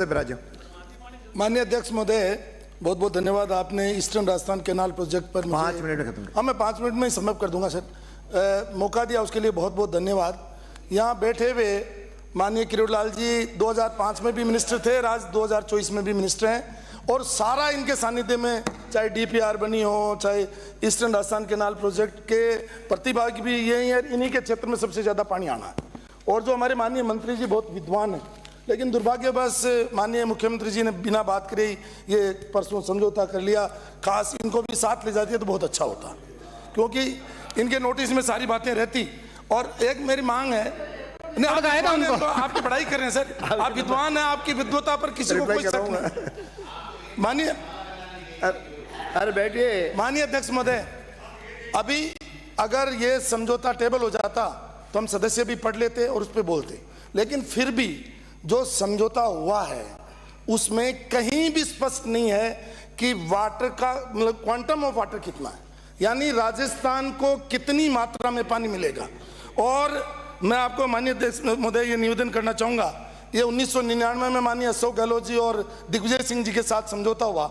माननीय अध्यक्ष महोदय, बहुत बहुत धन्यवाद। आपने ईस्टर्न राजस्थान कैनाल प्रोजेक्ट पर 5 मिनट में खत्म। हाँ, मैं 5 मिनट में ही समाप्त कर दूंगा सर। मौका दिया उसके लिए बहुत बहुत धन्यवाद। यहाँ बैठे हुए माननीय किरोड़ीलाल जी 2005 में भी मिनिस्टर थे, आज 2024 में भी मिनिस्टर हैं, और सारा इनके सानिध्य में चाहे डीपीआर बनी हो, चाहे ईस्टर्न राजस्थान कैनाल प्रोजेक्ट के प्रतिभागी भी यही है। इन्हीं के क्षेत्र में सबसे ज़्यादा पानी आना है। और जो हमारे माननीय मंत्री जी बहुत विद्वान हैं, लेकिन दुर्भाग्यवश माननीय मुख्यमंत्री जी ने बिना बात करे ये परसों समझौता कर लिया। खास इनको भी साथ ले जाती है तो बहुत अच्छा होता, क्योंकि इनके नोटिस में सारी बातें रहती। और एक मेरी मांग है, नहीं आप आपकी पढ़ाई कर रहे हैं सर, आप विद्वान हैं, आपकी विद्वता पर किसी को कोई शक नहीं। माननीय अरे बैठिए। माननीय अध्यक्ष महोदय, अभी अगर ये समझौता टेबल हो जाता तो हम सदस्य भी पढ़ लेते और उस पर बोलते, लेकिन फिर भी जो समझौता हुआ है उसमें कहीं भी स्पष्ट नहीं है कि वाटर का मतलब क्वांटम ऑफ वाटर कितना है, यानी राजस्थान को कितनी मात्रा में पानी मिलेगा। और मैं आपको माननीय अध्यक्ष महोदय ये निवेदन करना चाहूँगा, ये 1999 में माननीय अशोक गहलोत जी और दिग्विजय सिंह जी के साथ समझौता हुआ,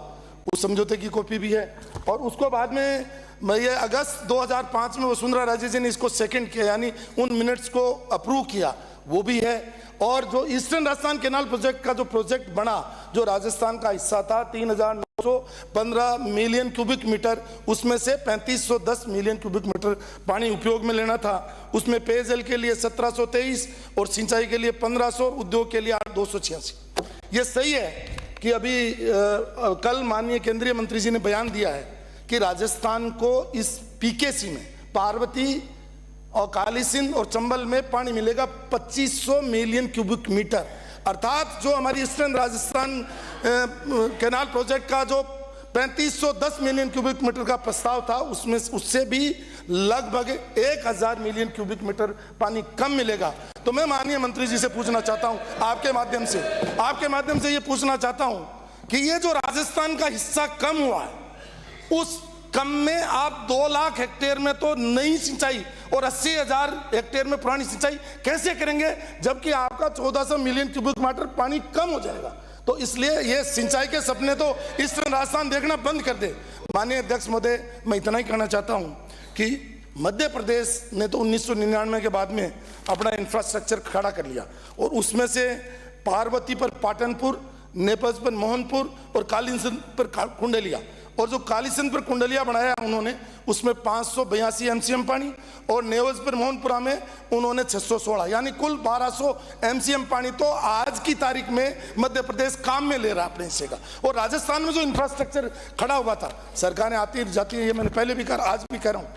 उस समझौते की कॉपी भी है। और उसको बाद में ये अगस्त 2005 में वसुंधरा राजे जी ने इसको सेकंड किया, यानी उन मिनट्स को अप्रूव किया, वो भी है। और जो ईस्टर्न राजस्थान कैनाल प्रोजेक्ट का जो प्रोजेक्ट बना, जो राजस्थान का हिस्सा था 3915 मिलियन क्यूबिक मीटर, उसमें से 3510 मिलियन क्यूबिक मीटर पानी उपयोग में लेना था। उसमें पेयजल के लिए 1723 और सिंचाई के लिए 1500 और उद्योग के लिए 286। ये सही है कि अभी कल माननीय केंद्रीय मंत्री जी ने बयान दिया है कि राजस्थान को इस पीकेसी में पार्वती और काली सिंध और चंबल में पानी मिलेगा 2500 मिलियन क्यूबिक मीटर। अर्थात जो हमारी ईस्टर्न राजस्थान कैनाल प्रोजेक्ट का जो 3510 मिलियन क्यूबिक मीटर का प्रस्ताव था, उसमें उससे भी लगभग 1000 मिलियन क्यूबिक मीटर पानी कम मिलेगा। तो मैं माननीय मंत्री जी से पूछना चाहता हूं, आपके माध्यम से ये पूछना चाहता हूं कि ये जो राजस्थान का हिस्सा कम हुआ है, उस कम में आप 2 लाख हेक्टेयर में तो नई सिंचाई और 80,000 हेक्टेयर में पुरानी सिंचाई कैसे करेंगे, जबकि आपका 1400 मिलियन क्यूबिक मीटर पानी कम हो जाएगा। तो इसलिए ये सिंचाई के सपने तो ईस्टर्न राजस्थान देखना बंद कर दे। माननीय अध्यक्ष महोदय, मैं इतना ही कहना चाहता हूं कि मध्य प्रदेश ने तो 1999 के बाद में अपना इंफ्रास्ट्रक्चर खड़ा कर लिया, और उसमें से पार्वती पर पाटनपुर, नेपज पर मोहनपुर और कालीसिंध पर कुंडलिया, और जो कालीसिंध पर कुंडलिया बनाया उन्होंने, उसमें 582 एमसीएम पानी, और नेवज पर मोहनपुरा में उन्होंने 616, यानी कुल 1200 एमसीएम पानी तो आज की तारीख में मध्य प्रदेश काम में ले रहा है अपने हिस्से का। और राजस्थान में जो इंफ्रास्ट्रक्चर खड़ा हुआ था, सरकारें आती जाती है, ये मैंने पहले भी कहा, आज भी कह रहा हूँ,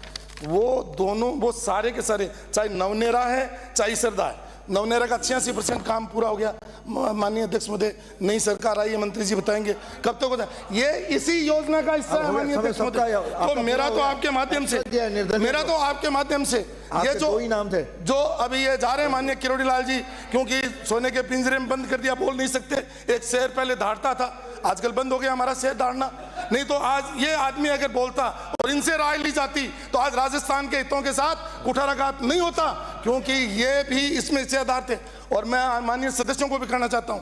वो दोनों वो सारे के सारे, चाहे नवनेरा है चाहे सरदा है, नवनेरा का 86% काम पूरा हो गया। माननीय अध्यक्ष महोदय, नई सरकार आई है, मंत्री जी बताएंगे कब तक हो जाए। ये इसी योजना का हिस्सा है माननीय अध्यक्ष महोदय। तो मेरा तो आपके माध्यम से ये जो ही नाम थे जो अभी ये जा रहे हैं माननीय किरोड़ीलाल जी, क्योंकि सोने के पिंजरे में बंद कर दिया, बोल नहीं सकते। एक शेर पहले धाड़ता था, आजकल बंद हो गया हमारा शेर धाड़ना। नहीं तो आज ये आदमी अगर बोलता और इनसे राय ली जाती तो आज राजस्थान के हितों के साथ कुठाराघात नहीं होता, क्योंकि ये भी इसमें हिस्सेदार थे। और मैं माननीय सदस्यों को भी कहना चाहता हूं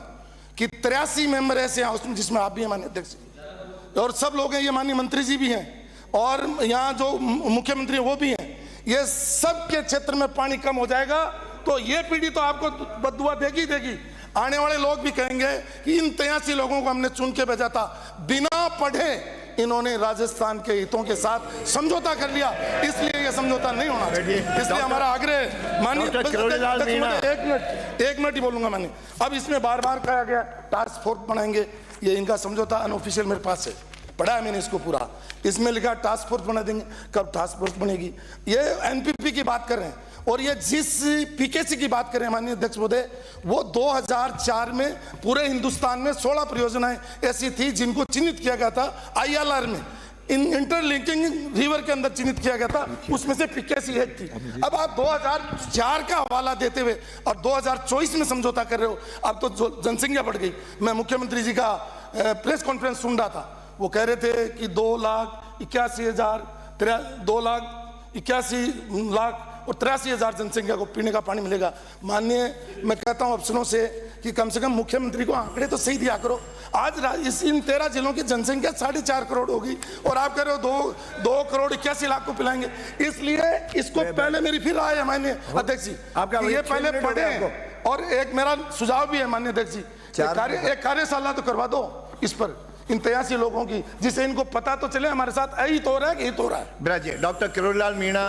कि 83 मेंबर ऐसे हैं उसमें, जिसमें आप भी हैं माननीय अध्यक्ष, और सब लोग हैं, ये माननीय मंत्री जी भी हैं, और यहाँ जो मुख्यमंत्री वो भी हैं। ये सबके क्षेत्र में पानी कम हो जाएगा तो ये पीढ़ी तो आपको बददुआ देगी। आने वाले लोग भी कहेंगे कि इन 83 लोगों को हमने चुन के भेजा था, बिना पढ़े इन्होंने राजस्थान के हितों के साथ समझौता कर लिया, इसलिए ये समझौता नहीं होना चाहिए। इसलिए हमारा आग्रह माननीय, एक मिनट ही बोलूंगा माननीय। अब इसमें बार बार कहा गया टास्क फोर्स बनाएंगे, ये इनका समझौता अनऑफिशियल मेरे पास है, पढ़ा है मैंने इसको पूरा। इसमें लिखा टास्क फोर्स बना देंगे, कब टास्क फोर्स बनेगी? ये एनपीपी की बात कर रहे हैं, और ये जिस पीकेसी की बात करें माननीय अध्यक्ष महोदय, वो 2004 में पूरे हिंदुस्तान में 16 परियोजनाएं ऐसी थी जिनको चिन्हित किया गया था आईएलआर में, इंटरलिंकिंग रिवर के अंदर चिन्हित किया गया था, उसमें से पीकेसी एक थी। अब आप 2004 का हवाला देते हुए और 2024 में समझौता कर रहे हो। अब तो जनसंख्या बढ़ गई। मैं मुख्यमंत्री जी का प्रेस कॉन्फ्रेंस सुन रहा था, वो कह रहे थे कि 2,81,000 और 83,000 जनसंख्या को पीने का पानी मिलेगा। माननीय, मैं कहता हूं अफसरों से कि कम से कम मुख्यमंत्री को आंकड़े तो सही दिया करो। आज इन 13 जिलों की जनसंख्या 4.5 करोड़ होगी और आप कह रहे हो 2 करोड़ 81 लाख को पिलाएंगे। इसलिए इसको पहले मेरी फिर राय है माननीय अध्यक्ष जी, ये पहले पढ़े। और एक मेरा सुझाव भी है माननीय अध्यक्ष जी, एक कार्यशाला तो करवा दो इस पर इन 83 लोगों की, जिससे इनको पता तो चले हमारे साथ यही तो हो रहा है कि यही तो हो रहा है। डॉक्टर किरोड़ीलाल मीणा।